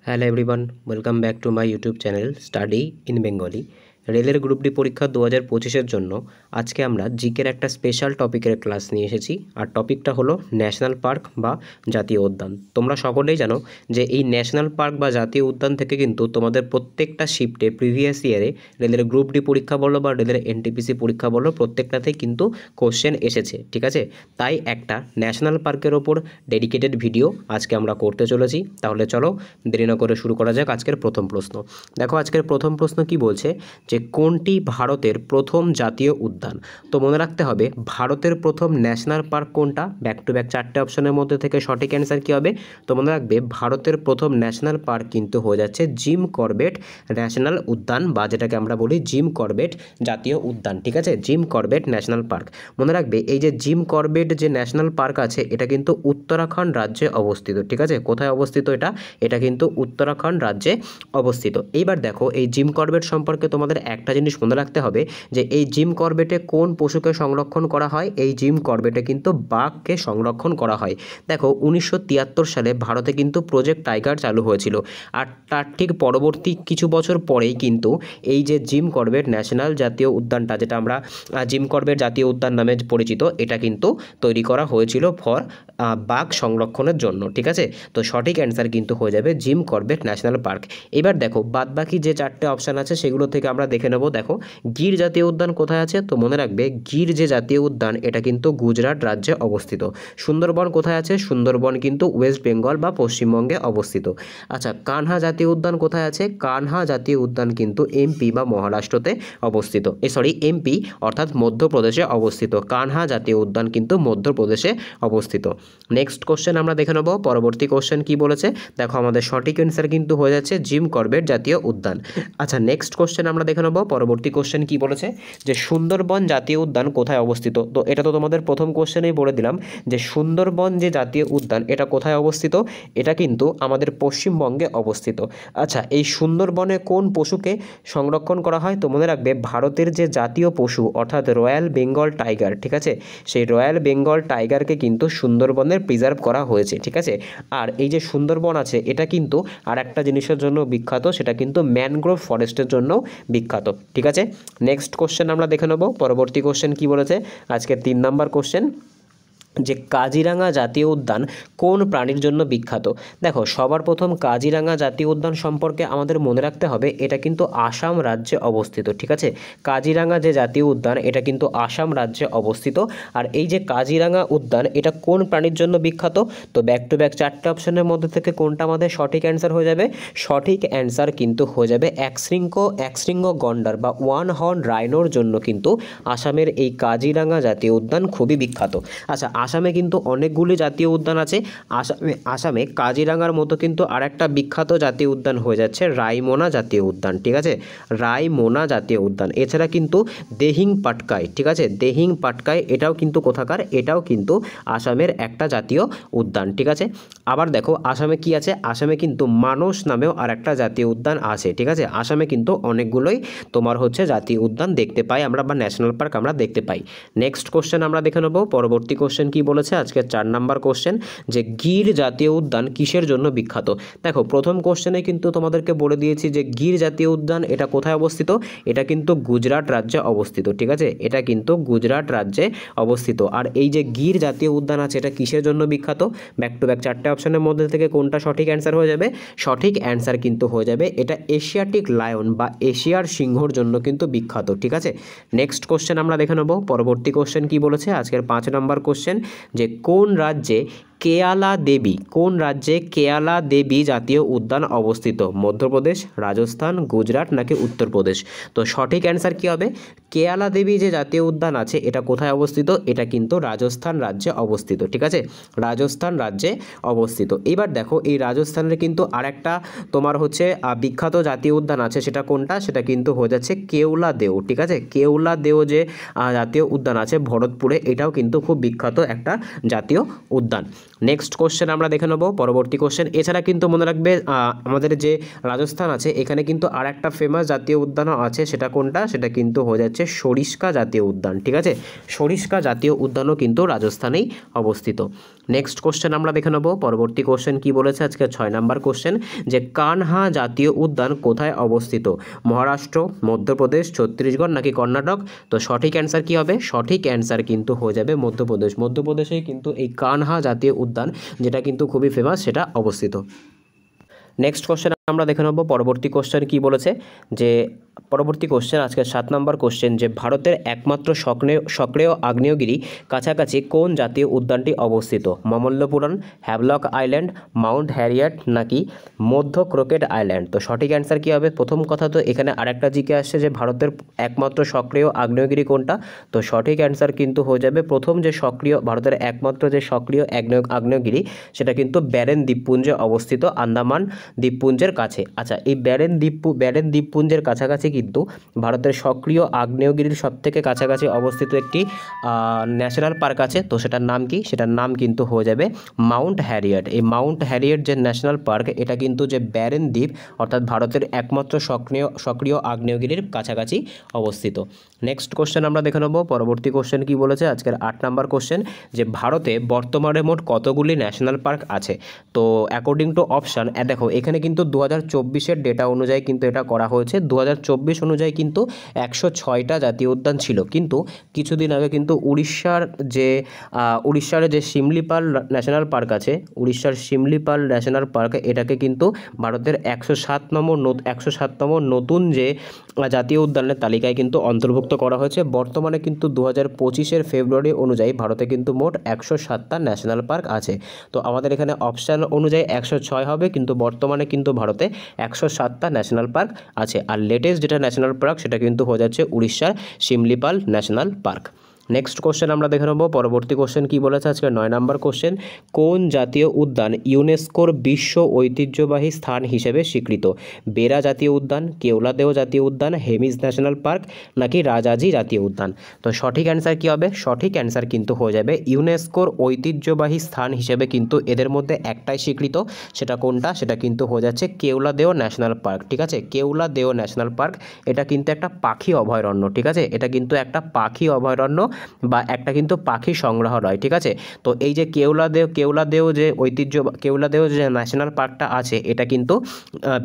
Hello everyone, welcome back to my YouTube channel study in Bengali. রেলের group D পরীক্ষা 2025-এর জন্য আজকে আমরা জিকের একটা স্পেশাল টপিকের ক্লাস নিয়ে এসেছি। আর টপিকটা হলো ন্যাশনাল পার্ক বা জাতীয় উদ্যান। তোমরা সকলেই জানো যে এই ন্যাশনাল পার্ক বা জাতীয় উদ্যান থেকে কিন্তু তোমাদের প্রত্যেকটা শিফটে প্রিভিয়াস ইয়ারে রেলের গ্রুপ ডি পরীক্ষা বলো বা রেলের এনটিপিসি পরীক্ষা বলো, প্রত্যেকটাতেই কিন্তু কোশ্চেন এসেছে। ঠিক আছে, তাই একটা ন্যাশনাল পার্কের ওপর ডেডিকেটেড ভিডিও আজকে আমরা করতে চলেছি। তাহলে চলো দেরি না করে শুরু করা যাক আজকের প্রথম প্রশ্ন। দেখো আজকের প্রথম প্রশ্ন কি বলছে, যে কোনটি ভারতের প্রথম জাতীয় উদ্যান। তো মনে রাখতে হবে ভারতের প্রথম ন্যাশনাল পার্ক কোনটা। ব্যাক টু ব্যাক চারটে অপশনের মধ্যে থেকে সঠিক অ্যান্সার কী হবে? তো মনে রাখবে ভারতের প্রথম ন্যাশনাল পার্ক কিন্তু হয়ে যাচ্ছে জিম করবেট ন্যাশনাল উদ্যান, বা যেটাকে আমরা বলি জিম করবেট জাতীয় উদ্যান। ঠিক আছে, জিম করবেট ন্যাশনাল পার্ক। মনে রাখবে এই যে জিম করবেট যে ন্যাশনাল পার্ক আছে এটা কিন্তু উত্তরাখণ্ড রাজ্যে অবস্থিত। ঠিক আছে, কোথায় অবস্থিত এটা কিন্তু উত্তরাখণ্ড রাজ্যে অবস্থিত। এইবার দেখো এই জিম করবেট সম্পর্কে তোমাদের একটা জিনিস মনে রাখতে হবে, যে এই জিম করবেটে কোন পশুকে সংরক্ষণ করা হয়। এই জিম করবেটে কিন্তু বাঘকে সংরক্ষণ করা হয়। দেখো 1973 সালে ভারতে কিন্তু প্রজেক্ট টাইগার চালু হয়েছিল, আর তার ঠিক পরবর্তী কিছু বছর পরেই কিন্তু এই যে জিম করবেট ন্যাশনাল জাতীয় উদ্যানটা, যেটা আমরা জিম করবেট জাতীয় উদ্যান নামে পরিচিত, এটা কিন্তু তৈরি করা হয়েছিল ফর বাঘ সংরক্ষণের জন্য। ঠিক আছে, তো সঠিক অ্যান্সার কিন্তু হয়ে যাবে জিম করবেট ন্যাশনাল পার্ক। এবার দেখো বাদবাকি যে চারটে অপশান আছে সেগুলো থেকে আমরা দেখে নেব। দেখো গির জাতীয় উদ্যান কোথায় আছে? তো মনে রাখবে গির যে জাতীয় উদ্যান এটা কিন্তু গুজরাট রাজ্যে অবস্থিত। সুন্দরবন কোথায় আছে? সুন্দরবন কিন্তু ওয়েস্ট বেঙ্গল বা পশ্চিমবঙ্গে অবস্থিত। আচ্ছা, কানহা জাতীয় উদ্যান কোথায় আছে? কানহা জাতীয় উদ্যান কিন্তু এমপি বা মহারাষ্ট্রতে অবস্থিত। এমপি অর্থাৎ মধ্যপ্রদেশে অবস্থিত। কানহা জাতীয় উদ্যান কিন্তু মধ্যপ্রদেশে অবস্থিত। নেক্সট কোশ্চেন আমরা দেখে নেব। পরবর্তী কোশ্চেন কি বলেছে? দেখো আমাদের সঠিক অ্যান্সার কিন্তু হয়ে যাচ্ছে জিম করবেট জাতীয় উদ্যান। আচ্ছা, নেক্সট কোশ্চেন আমরা দেখে নেব। পরবর্তী কোশ্চেন কি বলেছে, যে সুন্দরবন জাতীয় উদ্যান কোথায় অবস্থিত। তো এটা তো তোমাদের প্রথম কোশ্চেনেই বলে দিলাম যে সুন্দরবন যে জাতীয় উদ্যান এটা কোথায় অবস্থিত। এটা কিন্তু আমাদের পশ্চিমবঙ্গে অবস্থিত। আচ্ছা, এই সুন্দরবনে কোন পশুকে সংরক্ষণ করা হয়? তো মনে রাখবে ভারতের যে জাতীয় পশু অর্থাৎ রয়্যাল বেঙ্গল টাইগার, ঠিক আছে, সেই রয়্যাল বেঙ্গল টাইগারকে কিন্তু সুন্দরবনের প্রিজার্ভ করা হয়েছে। ঠিক আছে, আর এই যে সুন্দরবন আছে এটা কিন্তু আর একটা জিনিসের জন্য বিখ্যাত, সেটা কিন্তু ম্যানগ্রোভ ফরেস্টের জন্য বিখ্যাত। ঠিক আছে, নেক্সট কোশ্চেন আমরা দেখে নেব। পরবর্তী কোশ্চেন কি বলেছে, আজকে 3 নম্বর কোশ্চেন, যে কাজিরাঙা জাতীয় উদ্যান কোন প্রাণীর জন্য বিখ্যাত। দেখো সবার প্রথম কাজিরাঙা জাতীয় উদ্যান সম্পর্কে আমাদের মনে রাখতে হবে এটা কিন্তু আসাম রাজ্যে অবস্থিত। ঠিক আছে, কাজিরাঙা যে জাতীয় উদ্যান এটা কিন্তু আসাম রাজ্যে অবস্থিত। আর এই যে কাজিরাঙা উদ্যান এটা কোন প্রাণীর জন্য বিখ্যাত? তো ব্যাক টু ব্যাক চারটে অপশনের মধ্যে থেকে কোনটা আমাদের সঠিক অ্যান্সার হয়ে যাবে? সঠিক অ্যান্সার কিন্তু হয়ে যাবে একশৃঙ্গ গন্ডার বা ওয়ান হর্ন রাইনোর জন্য কিন্তু আসামের এই কাজিরাঙা জাতীয় উদ্যান খুবই বিখ্যাত। আচ্ছা, আসামে কিন্তু অনেকগুলি জাতীয় উদ্যান আছে। আসামে কাজিরাঙার মতো কিন্তু আরেকটা বিখ্যাত জাতীয় উদ্যান হয়ে যাচ্ছে রায়মনা জাতীয় উদ্যান। ঠিক আছে, রায়মনা জাতীয় উদ্যান। এছাড়া কিন্তু দিহিং পাটকাই, ঠিক আছে, দিহিং পাটকাই এটাও কিন্তু কোথাকার? এটাও কিন্তু আসামের একটা জাতীয় উদ্যান। ঠিক আছে, আবার দেখো আসামে কি আছে? আসামে কিন্তু মানস নামেও আর একটা জাতীয় উদ্যান আছে। ঠিক আছে, আসামে কিন্তু অনেকগুলোই তোমার হচ্ছে জাতীয় উদ্যান দেখতে পাই আমরা, বা ন্যাশনাল পার্ক আমরা দেখতে পাই। নেক্সট কোশ্চেন আমরা দেখে নেব। পরবর্তী কোশ্চেন কি বলেছে, আজকে 4 নাম্বার কোশ্চেন, যে গির জাতীয় উদ্যান কিসের জন্য বিখ্যাত। দেখো প্রথম কোশ্চেনে কিন্তু তোমাদেরকে বলে দিয়েছি যে গির জাতীয় উদ্যান এটা কোথায় অবস্থিত। এটা কিন্তু গুজরাট রাজ্যে অবস্থিত। ঠিক আছে, এটা কিন্তু গুজরাট রাজ্যে অবস্থিত। আর এই যে গির জাতীয় উদ্যান আছে এটা কিসের জন্য বিখ্যাত? ব্যাক টু ব্যাক চারটে অপশনের মধ্যে থেকে কোনটা সঠিক অ্যান্সার হয়ে যাবে? সঠিক অ্যান্সার কিন্তু হয়ে যাবে এটা এশিয়াটিক লায়ন বা এশিয়ার সিংহর জন্য কিন্তু বিখ্যাত। ঠিক আছে, নেক্সট কোশ্চেন আমরা দেখে নেব। পরবর্তী কোশ্চেন কি বলেছে, আজকের 5 নম্বর কোশ্চেন, যে কোন রাজ্যে কেয়ালা দেবী জাতীয় উদ্যান অবস্থিত। মধ্যপ্রদেশ, রাজস্থান, গুজরাট নাকি উত্তরপ্রদেশ। তো সঠিক অ্যান্সার কি হবে? কেয়ালা দেবী যে জাতীয় উদ্যান আছে এটা কোথায় অবস্থিত? এটা কিন্তু রাজস্থান রাজ্যে অবস্থিত। ঠিক আছে, রাজস্থান রাজ্যে অবস্থিত। এবার দেখো এই রাজস্থানের কিন্তু আরেকটা তোমার হচ্ছে বিখ্যাত জাতীয় উদ্যান আছে, সেটা কোনটা? সেটা কিন্তু হয়ে যাচ্ছে কেওলাদেও। ঠিক আছে, কেওলাদেও যে জাতীয় উদ্যান আছে ভরতপুরে, এটাও কিন্তু খুব বিখ্যাত একটা জাতীয় উদ্যান। নেক্সট কোশ্চেন আমরা দেখে নেব পরবর্তী কোশ্চেন। এছাড়া কিন্তু মনে রাখবে আমাদের যে রাজস্থান আছে এখানে কিন্তু আর একটা ফেমাস জাতীয় উদ্যানও আছে, সেটা কোনটা, সেটা কিন্তু হয়ে যাচ্ছে সরিস্কা জাতীয় উদ্যান। ঠিক আছে, সরিস্কা জাতীয় উদ্যানও কিন্তু রাজস্থানেই অবস্থিত। নেক্সট কোশ্চেন আমরা দেখে নেব পরবর্তী কোশ্চেন কি বলেছে আজকে 6 নাম্বার কোশ্চেন, যে কানহা জাতীয় উদ্যান কোথায় অবস্থিত, মহারাষ্ট্র, মধ্যপ্রদেশ, ছত্তিশগড় নাকি কর্ণাটক? তো সঠিক অ্যান্সার কি হবে, সঠিক অ্যান্সার কিন্তু হয়ে যাবে মধ্যপ্রদেশ। মধ্যপ্রদেশেই কিন্তু এই কানহা জাতীয় উদ্যান যেটা কিন্তু খুবই ফেমাস সেটা অবস্থিত। নেক্সট কোশ্চেন আমরা দেখে নেব পরবর্তী কোশ্চেন কি বলেছে, যে পরবর্তী কোশ্চেন আজকে 7 নম্বর কোশ্চেন, যে ভারতের একমাত্র সক্রিয় আগ্নেয়গিরি কাছাকাছি কোন জাতীয় উদ্যানটি অবস্থিত, Mamallapuram, Havelock island, Mount Harriet নাকি মধ্য ক্রোকেড আইল্যান্ড? তো সঠিক অ্যান্সার কী হবে? প্রথম কথা তো এখানে আরেকটা জিকে আসছে যে ভারতের একমাত্র সক্রিয় আগ্নেয়গিরি কোনটা, তো সঠিক অ্যান্সার কিন্তু হয়ে যাবে প্রথম যে ভারতের একমাত্র যে সক্রিয় আগ্নেয়গিরি সেটা কিন্তু ব্যারেন দ্বীপপুঞ্জে অবস্থিত, আন্দামান দ্বীপপুঞ্জের কাছে। আচ্ছা, এই ব্যারেন দ্বীপপুঞ্জের কাছাকাছি কিন্তু ভারতের সক্রিয় আগ্নেয়গিরির সবথেকে কাছাকাছি অবস্থিত একটি ন্যাশনাল পার্ক আছে, তো সেটার নাম কি, সেটার নাম কিন্তু হয়ে যাবে মাউন্ট হ্যারিয়েট। এই মাউন্ট হ্যারিয়েট যে ন্যাশনাল পার্ক এটা কিন্তু যে ব্যারেন দ্বীপ অর্থাৎ ভারতের একমাত্র সক্রিয় আগ্নেয়গিরির কাছাকাছি অবস্থিত। নেক্সট কোশ্চেন আমরা দেখে নেব পরবর্তী কোশ্চেন কি বলেছে আজকের 8 নাম্বার কোশ্চেন, যে ভারতে বর্তমানে মোট কতগুলি ন্যাশনাল পার্ক আছে? তো অ্যাকর্ডিং টু অপশান দেখো এখানে কিন্তু 2024-এর ডেটা অনুযায়ী কিন্তু এটা করা হয়েছে। 2024 অনুযায়ী কিন্তু 106টা জাতীয় উদ্যান ছিল, কিন্তু কিছুদিন আগে কিন্তু উড়িষ্যার যে শিমলিপাল ন্যাশনাল পার্ক আছে, উড়িষ্যার শিমলিপাল ন্যাশনাল পার্ক এটাকে কিন্তু ভারতের 107তম নতুন যে জাতীয় উদ্যানের তালিকায় কিন্তু অন্তর্ভুক্ত করা হয়েছে। বর্তমানে কিন্তু 2025-এর ফেব্রুয়ারি অনুযায়ী ভারতে কিন্তু মোট 107টা ন্যাশনাল পার্ক আছে। তো আমাদের এখানে অপশান অনুযায়ী 106 হবে, কিন্তু বর্তমানে কিন্তু ভারতে 107টা ন্যাশনাল পার্ক আছে। আর লেটেস্ট যেটা ন্যাশনাল পার্ক সেটা কিন্তু হয়ে যাচ্ছে উড়িষ্যার Similipal national park. Next question আমরা দেখে নেব পরবর্তী কোশ্চেন কি বলেছে আজকে 9 নাম্বার কোশ্চেন, কোন জাতীয় উদ্যান ইউনেস্কোর বিশ্ব ঐতিহ্যবাহী স্থান হিসেবে স্বীকৃত, বেরা জাতীয় উদ্যান, কেওলাদেও জাতীয় উদ্যান, হেমিজ ন্যাশনাল পার্ক নাকি রাজাজি জাতীয় উদ্যান? তো সঠিক অ্যান্সার কি হবে, সঠিক অ্যান্সার কিন্তু হয়ে যাবে ইউনেস্কোর ঐতিহ্যবাহী স্থান হিসেবে কিন্তু এদের মধ্যে একটাই স্বীকৃত, সেটা কোনটা, সেটা কিন্তু হয়ে যাচ্ছে কেওলাদেও ন্যাশনাল পার্ক। ঠিক আছে, কেওলাদেও ন্যাশনাল পার্ক এটা কিন্তু একটা পাখি অভয়ারণ্য। ঠিক আছে, এটা কিন্তু একটা পাখি অভয়ারণ্য বা একটা কিন্তু পাখি সংগ্রহালয়। ঠিক আছে, তো এই যে কেওলাদেও যে ন্যাশনাল পার্কটা আছে এটা কিন্তু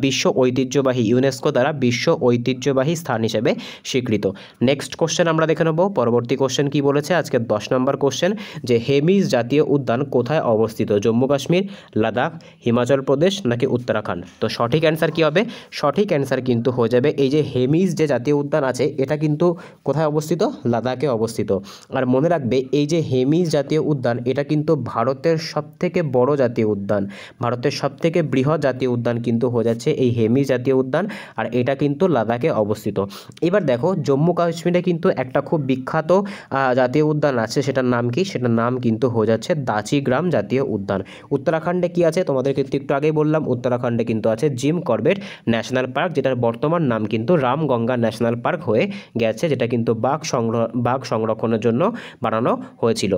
বিশ্ব ঐতিহ্যবাহী, ইউনেস্কো দ্বারা বিশ্ব ঐতিহ্যবাহী স্থান হিসেবে স্বীকৃত। নেক্সট কোশ্চেন আমরা দেখে নেব পরবর্তী কোশ্চেন কি বলেছে আজকে 10 নম্বর কোশ্চেন, যে হেমিজ জাতীয় উদ্যান কোথায় অবস্থিত, জম্মু কাশ্মীর, লাদাখ, হিমাচল প্রদেশ নাকি উত্তরাখণ্ড? তো সঠিক অ্যান্সার কি হবে, সঠিক অ্যান্সার কিন্তু হয়ে যাবে এই যে হেমিজ যে জাতীয় উদ্যান আছে এটা কিন্তু কোথায় অবস্থিত, লাদাখে অবস্থিত। আর মনে রাখবে এই যে হেমিজ জাতীয় উদ্যান এটা কিন্তু ভারতের সবথেকে বড় জাতীয় উদ্যান, ভারতের সবথেকে বৃহৎ জাতীয় উদ্যান কিন্তু হয়ে যাচ্ছে এই হেমিজ জাতীয় উদ্যান, আর এটা কিন্তু লাদাখে অবস্থিত। এবার দেখো জম্মু কাশ্মীরে কিন্তু একটা খুব বিখ্যাত জাতীয় উদ্যান আছে, সেটার নাম কি, সেটার নাম কিন্তু হয়ে যাচ্ছে দাচিগ্রাম জাতীয় উদ্যান। উত্তরাখণ্ডে কি আছে তোমাদের কিন্তু একটু আগেই বললাম, উত্তরাখণ্ডে কিন্তু আছে জিম করবেট ন্যাশনাল পার্ক, যেটার বর্তমান নাম কিন্তু রামগঙ্গা ন্যাশনাল পার্ক হয়ে গেছে, যেটা কিন্তু বাঘ সংরক্ষণের জন্য বানানো হয়েছিল।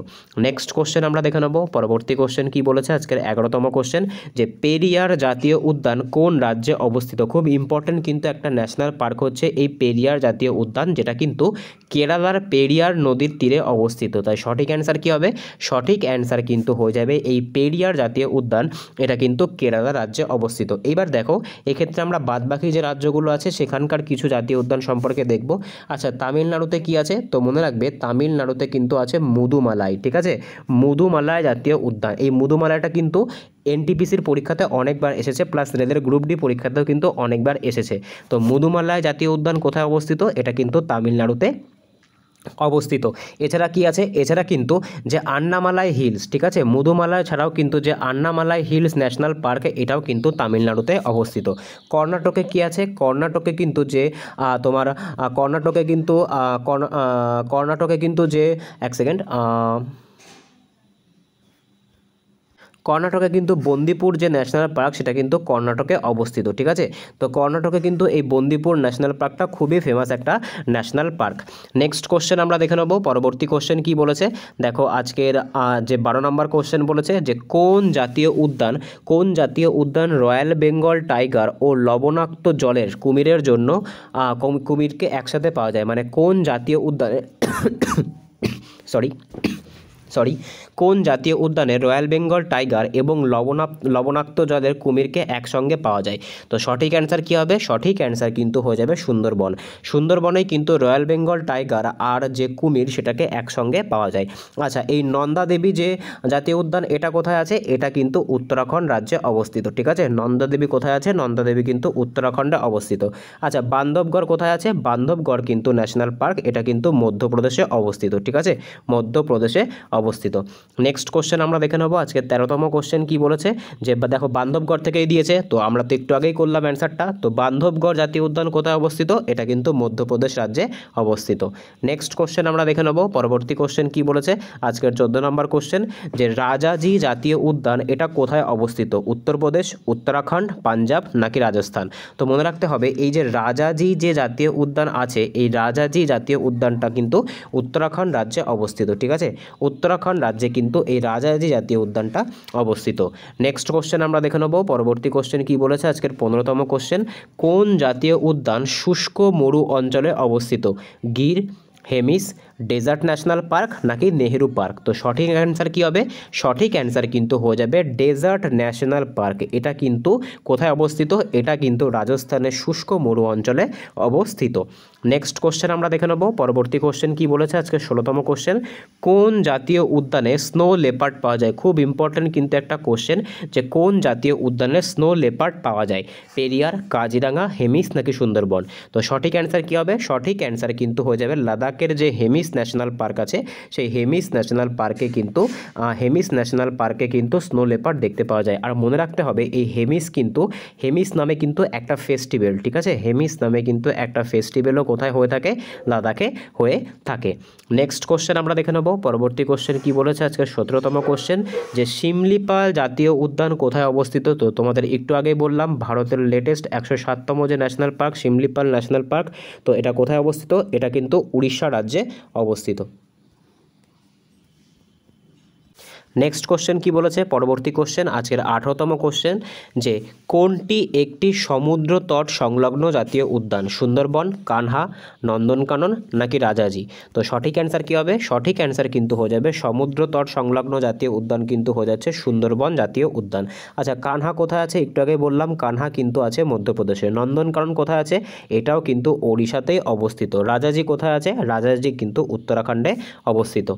নেক্সট কোশ্চেন আমরা দেখে নেব পরবর্তী কোশ্চেন কি বলেছে আজকের 11তম কোশ্চেন, যে পেরিয়ার জাতীয় উদ্যান কোন রাজ্যে অবস্থিত? খুব ইম্পর্টেন্ট কিন্তু একটা ন্যাশনাল পার্ক হচ্ছে এই পেরিয়ার জাতীয় উদ্যান, যেটা কিন্তু কেরালার পেরিয়ার নদীর তীরে অবস্থিত। তাই সঠিক অ্যান্সার কি হবে, সঠিক অ্যান্সার কিন্তু হয়ে যাবে এই পেরিয়ার জাতীয় উদ্যান, এটা কিন্তু কেরালা রাজ্যে অবস্থিত। এইবার দেখো এক্ষেত্রে আমরা বাদবাকি যে রাজ্যগুলো আছে সেখানকার কিছু জাতীয় উদ্যান সম্পর্কে দেখব। আচ্ছা, তামিলনাড়ুতে কি আছে? তো মনে রাখবে তামিলনাড়ুতে কিন্তু আছে মুদুমালাই। ঠিক আছে, মুদুমালাই জাতীয় উদ্যান, এই মুদুমালাইটা কিন্তু এনটিপিসির পরীক্ষাতে অনেকবার এসেছে, প্লাস রেলের গ্রুপ ডি পরীক্ষাতেও কিন্তু অনেকবার এসেছে। তো মুদুমালাই জাতীয় উদ্যান কোথায় অবস্থিত? এটা কিন্তু তামিলনাড়ুতে অবস্থিত। এছাড়া কি আছে, এছাড়া কিন্তু যে আন্নামালাই হিলস, ঠিক আছে, মুদুমালাই ছাড়াও কিন্তু যে আন্নামালাই হিলস ন্যাশনাল পার্ক এটাও কিন্তু তামিলনাড়ুতে অবস্থিত। কর্ণাটকে কি আছে? কর্ণাটকে কিন্তু যে তোমার কর্ণাটকে কিন্তু যে এক সেকেন্ড কর্ণাটকে কিন্তু বন্দিপুর যে ন্যাশনাল পার্ক সেটা কিন্তু কর্ণাটকে অবস্থিত, ঠিক আছে। তো কর্ণাটকে কিন্তু এই বন্দিপুর ন্যাশনাল পার্কটা খুবই ফেমাস একটা ন্যাশনাল পার্ক। নেক্সট কোশ্চেন আমরা দেখে নেব, পরবর্তী কোশ্চেন কি বলেছে। দেখো আজকের যে 12 নম্বর কোশ্চেন বলেছে যে কোন জাতীয় উদ্যান রয়্যাল বেঙ্গল টাইগার ও লবণাক্ত জলের কুমিরের জন্য কুমিরকে একসাথে পাওয়া যায়, মানে কোন জাতীয় উদ্যানে কোন জাতীয় উদ্যানে রয়্যাল বেঙ্গল টাইগার এবং লবণাক্ত জলের কুমিরকে একসঙ্গে পাওয়া যায়। তো সঠিক অ্যান্সার কী হবে? সঠিক অ্যান্সার কিন্তু হয়ে যাবে সুন্দরবন। সুন্দরবনেই কিন্তু রয়্যাল বেঙ্গল টাইগার আর যে কুমির সেটাকে একসঙ্গে পাওয়া যায়। আচ্ছা, এই নন্দা দেবী যে জাতীয় উদ্যান এটা কোথায় আছে? এটা কিন্তু উত্তরাখণ্ড রাজ্যে অবস্থিত, ঠিক আছে। নন্দা দেবী কোথায় আছে? নন্দা দেবী কিন্তু উত্তরাখণ্ডে অবস্থিত। আচ্ছা, বান্ধবগড় কোথায় আছে? বান্ধবগড় কিন্তু ন্যাশনাল পার্ক, এটা কিন্তু মধ্যপ্রদেশে অবস্থিত, ঠিক আছে, মধ্যপ্রদেশে অবস্থিত। নেক্সট কোশ্চেন আমরা দেখে নেব আজকে 13তম কোশ্চেন কি বলেছে যে দেখো বান্ধবগড় থেকেই দিয়েছে, তো আমরা তো একটু আগেই করলাম অ্যান্সারটা। তো বান্ধবগড় জাতীয় উদ্যান কোথায় অবস্থিত? এটা কিন্তু মধ্যপ্রদেশ রাজ্যে অবস্থিত। নেক্সট কোশ্চেন আমরা দেখে নেব, পরবর্তী কোশ্চেন কি বলেছে আজকের 14 নম্বর কোশ্চেন যে রাজাজি জাতীয় উদ্যান এটা কোথায় অবস্থিত? উত্তরপ্রদেশ, উত্তরাখণ্ড, পাঞ্জাব নাকি রাজস্থান? তো মনে রাখতে হবে এই যে রাজাজি যে জাতীয় উদ্যান আছে, এই রাজাজি জাতীয় উদ্যানটা কিন্তু উত্তরাখণ্ড রাজ্যে অবস্থিত, ঠিক আছে। উত্তরাখণ্ড রাজ্যে কিন্তু এই রাজাজি জাতীয় উদ্যানটা অবস্থিত। নেক্সট কোশ্চেন আমরা দেখে নেব, পরবর্তী কোশ্চেন কি বলেছে আজকের 15তম কোশ্চেন কোন জাতীয় উদ্যান শুষ্ক মরু অঞ্চলে অবস্থিত? Gir, Hemis, desert national park নাকি নেহেরু পার্ক? তো সঠিক অ্যান্সার কী হবে? সঠিক অ্যান্সার কিন্তু হয়ে যাবে ডেজার্ট ন্যাশনাল পার্ক। এটা কিন্তু কোথায় অবস্থিত? এটা কিন্তু রাজস্থানের শুষ্ক মরু অঞ্চলে অবস্থিত। নেক্সট কোশ্চেন আমরা দেখে নেব, পরবর্তী কোশ্চেন কি বলেছে আজকে 16তম কোশ্চেন কোন জাতীয় উদ্যানে স্নো লেপার্ড পাওয়া যায়? খুব ইম্পর্টেন্ট কিন্তু একটা কোশ্চেন যে কোন জাতীয় উদ্যানে স্নো লেপার্ড পাওয়া যায়? পেরিয়ার, কাজিরাঙা, হেমিস নাকি সুন্দরবন? তো সঠিক অ্যান্সার কী হবে? সঠিক অ্যান্সার কিন্তু হয়ে যাবে লাদাখের যে হেমিস ন্যাশনাল পার্ক আছে, সেই হেমিস ন্যাশনাল পার্কে কিন্তু স্নো লেপার্ড দেখতে পাওয়া যায়। আর মনে রাখতে হবে এই হেমিস নামে কিন্তু একটা ফেস্টিভ্যাল, ঠিক আছে, হেমিস নামে কিন্তু একটা ফেস্টিভ্যালও কোথায় হয়ে থাকে? লাদাখে হয়ে থাকে। নেক্সট কোশ্চেন আমরা দেখে নেব, পরবর্তী কোশ্চেন কি বলেছে আজকে 17তম কোশ্চেন যে শিমলিপাল জাতীয় উদ্যান কোথায় অবস্থিত? তো তোমাদের একটু আগেই বললাম ভারতের লেটেস্ট 107তম যে national park Similipal national park, তো এটা কোথায় অবস্থিত? এটা কিন্তু উড়িষ্যা রাজ্যে অবস্থিত। নেক্সট কোশ্চেন কি বলেছে, পরবর্তী কোশ্চেন আজকের 18তম কোশ্চেন যে কোনটি একটি সমুদ্র তট সংলগ্ন জাতীয় উদ্যান? সুন্দরবন, কানহা, নন্দনকানন নাকি রাজাজি? তো সঠিক অ্যান্সার কী হবে? সঠিক অ্যান্সার কিন্তু হয়ে যাবে সমুদ্র তট সংলগ্ন জাতীয় উদ্যান কিন্তু হয়ে যাচ্ছে সুন্দরবন জাতীয় উদ্যান। আচ্ছা, কানহা কোথায় আছে? একটু আগে বললাম কানহা কিন্তু আছে মধ্যপ্রদেশে। নন্দনকানন কোথায় আছে? এটাও কিন্তু ওড়িশাতেই অবস্থিত। রাজাজি কোথায় আছে? রাজাজি কিন্তু উত্তরাখণ্ডে অবস্থিত।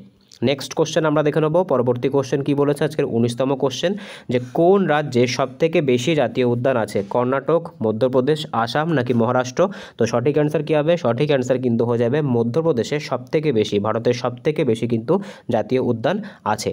নেক্সট কোশ্চেন আমরা দেখে নেব, পরবর্তী কোশ্চেন কি বলেছে আজকের 19তম কোশ্চেন যে কোন রাজ্যে সবথেকে বেশি জাতীয় উদ্যান আছে? কর্ণাটক, মধ্যপ্রদেশ, আসাম নাকি মহারাষ্ট্র? তো সঠিক অ্যান্সার কী হবে? সঠিক অ্যান্সার কিন্তু হয়ে যাবে মধ্যপ্রদেশে সবথেকে বেশি, ভারতের সবথেকে বেশি কিন্তু জাতীয় উদ্যান আছে।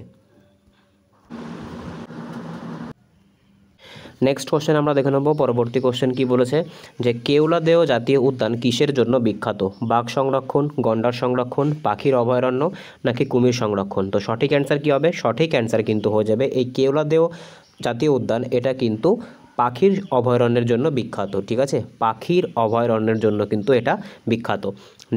নেক্সট কোশ্চেন আমরা দেখে নেব, পরবর্তী কোশ্চেন কি বলেছে যে কেওলাদেও জাতীয় উদ্যান কিসের জন্য বিখ্যাত? বাঘ সংরক্ষণ, গন্ডার সংরক্ষণ, পাখির অভয়ারণ্য নাকি কুমির সংরক্ষণ? তো সঠিক অ্যান্সার কী হবে? সঠিক অ্যান্সার কিন্তু হয়ে যাবে এই কেওলাদেও জাতীয় উদ্যান এটা কিন্তু পাখির অভয়ারণ্যের জন্য বিখ্যাত, ঠিক আছে, পাখির অভয়ারণ্যের জন্য কিন্তু এটা বিখ্যাত।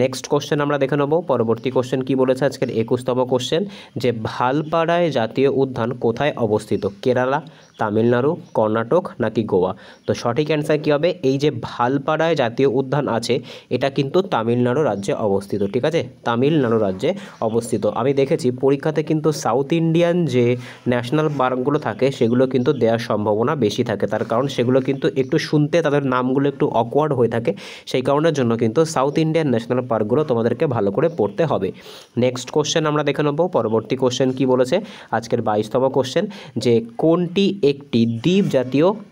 নেক্সট কোশ্চেন আমরা দেখে নেব, পরবর্তী কোশ্চেন কি বলেছে আজকের 21তম কোশ্চেন যে ভালপাড়ায় জাতীয় উদ্যান কোথায় অবস্থিত? কেরালা, তামিলনাড়ু, কর্ণাটক নাকি গোয়া? তো সঠিক অ্যান্সার কী হবে? এই যে ভালপাড়ায় জাতীয় উদ্যান আছে এটা কিন্তু তামিলনাড়ু রাজ্যে অবস্থিত, ঠিক আছে, তামিলনাড়ু রাজ্যে অবস্থিত। আমি দেখেছি পরীক্ষাতে কিন্তু সাউথ ইন্ডিয়ান যে ন্যাশনাল পার্কগুলো থাকে সেগুলো কিন্তু দেওয়ার সম্ভাবনা বেশি থাকে, তার কারণ সেগুলো কিন্তু একটু শুনতে তাদের নামগুলো একটু অকওয়ার্ড হয়ে থাকে, সেই কারণের জন্য কিন্তু সাউথ ইন্ডিয়ান ন্যাশনাল পার্কগুলো তোমাদেরকে ভালো করে পড়তে হবে। নেক্সট কোশ্চেন আমরা দেখে নেব, পরবর্তী কোশ্চেন কি বলেছে আজকের 22তম কোশ্চেন যে কোনটি একটি দ্বীপ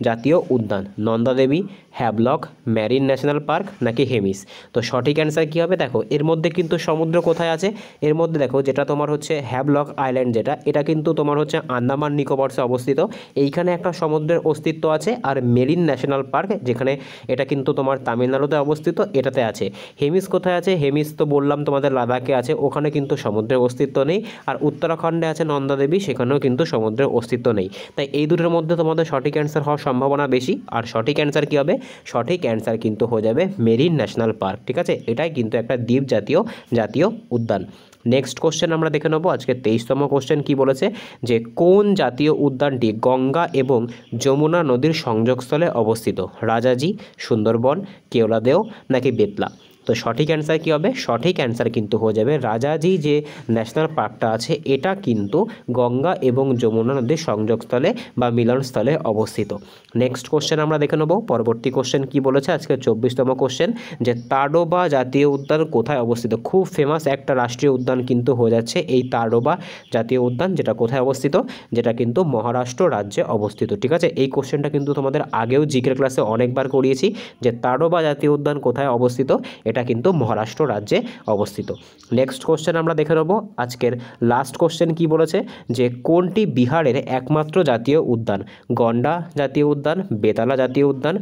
জাতীয় উদ্যান? Nanda Devi, Havelock, marine national park নাকি হেমিস? তো সঠিক অ্যান্সার কী হবে? দেখো এর মধ্যে কিন্তু সমুদ্র কোথায় আছে, এর মধ্যে দেখো যেটা তোমার হচ্ছে হ্যাভলক আইল্যান্ড, যেটা এটা কিন্তু তোমার হচ্ছে আন্দামান নিকোবরসে অবস্থিত, এইখানে একটা সমুদ্রের অস্তিত্ব আছে। আর মেরিন ন্যাশনাল পার্ক যেখানে, এটা কিন্তু তোমার তামিলনাড়ুতে অবস্থিত, এটাতে আছে। হেমিস কোথায় আছে? হেমিস তো বললাম তোমাদের লাদাখে আছে, ওখানে কিন্তু সমুদ্রের অস্তিত্ব নেই। আর উত্তরাখণ্ডে আছে নন্দা দেবী, সেখানেও কিন্তু সমুদ্রের অস্তিত্ব নেই। তাই এই দুটোর মধ্যে তোমাদের সঠিক অ্যান্সার হওয়ার সম্ভাবনা বেশি। আর সঠিক অ্যান্সার কী হবে? সঠিক অ্যান্সার কিন্তু হয়ে যাবে মেরিন ন্যাশনাল পার্ক। ঠিক আছে, এটাই কিন্তু একটা দ্বীপ জাতীয় উদ্যান। নেক্সট কোশ্চেন আমরা দেখে নেবো। আজকে 23তম কোশ্চেন কি বলেছে, যে কোন জাতীয় উদ্যানটি গঙ্গা এবং যমুনা নদীর সংযোগস্থলে অবস্থিত? রাজাজি, সুন্দরবন, কেওলাদেও নাকি বেতলা? তো সঠিক অ্যান্সার কী হবে? সঠিক অ্যান্সার কিন্তু হয়ে যাবে রাজাজি যে ন্যাশনাল পার্কটা আছে, এটা কিন্তু গঙ্গা এবং যমুনা নদীর সংযোগস্থলে বা মিলনস্থলে অবস্থিত। নেক্সট কোশ্চেন আমরা দেখে নেব। পরবর্তী কোশ্চেন কি বলেছে আজকে 24তম কোশ্চেন, যে তাডোবা জাতীয় উদ্যান কোথায় অবস্থিত? খুব ফেমাস একটা রাষ্ট্রীয় উদ্যান কিন্তু হয়ে যাচ্ছে এই তাডোবা জাতীয় উদ্যান, যেটা কোথায় অবস্থিত? যেটা কিন্তু মহারাষ্ট্র রাজ্যে অবস্থিত। ঠিক আছে, এই কোশ্চেনটা কিন্তু তোমাদের আগেও জিকের ক্লাসে অনেকবার করিয়েছি, যে তাডোবা জাতীয় উদ্যান কোথায় অবস্থিত? এটা কিন্তু মহারাষ্ট্র রাজ্যে অবস্থিত। নেক্সট কোশ্চেন আমরা দেখে নেব। আজকের লাস্ট কোশ্চেন কি বলেছে, যে কোনটি বিহারের একমাত্র জাতীয় উদ্যান? গন্ডা জাতীয় উদ্যান, বেতালা জাতীয় উদ্যান,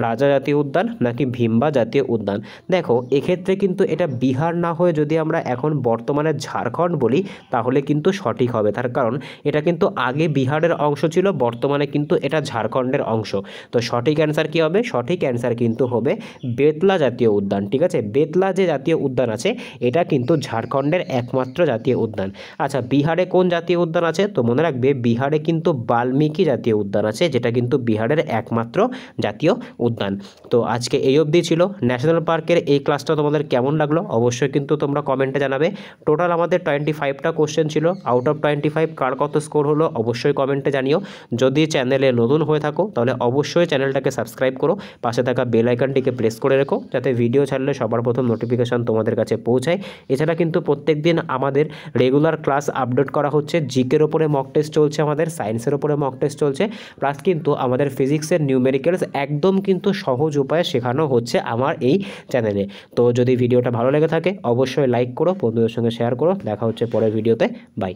রাজা জাতীয় উদ্যান নাকি ভিম্বা জাতীয় উদ্যান? দেখো এক্ষেত্রে কিন্তু এটা বিহার না হয়ে যদি আমরা এখন বর্তমানে ঝাড়খণ্ড বলি তাহলে কিন্তু সঠিক হবে। তার কারণ এটা কিন্তু আগে বিহারের অংশ ছিল, বর্তমানে কিন্তু এটা ঝাড়খণ্ডের অংশ। তো সঠিক অ্যান্সার কী হবে? সঠিক অ্যান্সার কিন্তু হবে বেতলা জাতীয় উদ্যান। ঠিক আছে, বেতলা যে জাতীয় উদ্যান আছে এটা কিন্তু ঝাড়খণ্ডের একমাত্র জাতীয় উদ্যান। আচ্ছা, বিহারে কোন জাতীয় উদ্যান আছে? তো মনে রাখবে বিহারে কিন্তু বাল্মীকি জাতীয় উদ্যান আছে, যেটা কিন্তু বিহারের একমাত্র জাতীয় উদ্যান। তো আজকে এই অবধি ছিল ন্যাশনাল পার্কের এই ক্লাসটা। তোমাদের কেমন লাগলো অবশ্যই কিন্তু তোমরা কমেন্টে জানাবে। টোটাল আমাদের 25টা কোশ্চেন ছিল, আউট অফ 25 কার কত স্কোর হলো অবশ্যই কমেন্টে জানিও। যদি চ্যানেলে নতুন হয়ে থাকো তাহলে অবশ্যই চ্যানেলটাকে সাবস্ক্রাইব করো, পাশে থাকা বেল আইকনটিকে প্রেস করে রেখো, যাতে ভিডিও ছাড়লে সবার প্রথম নোটিফিকেশান তোমাদের কাছে পৌঁছায়। এছাড়া কিন্তু প্রত্যেক দিন আমাদের রেগুলার ক্লাস আপডেট করা হচ্ছে। জিকের ওপরে মক টেস্ট চলছে, আমাদের সায়েন্সের ওপরে মক টেস্ট চলছে, প্লাস কিন্তু আমাদের ফিজিক্সের নিউমেরিক্যালস একদম কিন্তু সহজ উপায়ে শেখানো হচ্ছে আমার এই চ্যানেলে। তো যদি ভিডিওটা ভালো লেগে থাকে অবশ্যই লাইক করো, বন্ধুদের সঙ্গে শেয়ার করো। দেখা হচ্ছে পরের ভিডিওতে। বাই।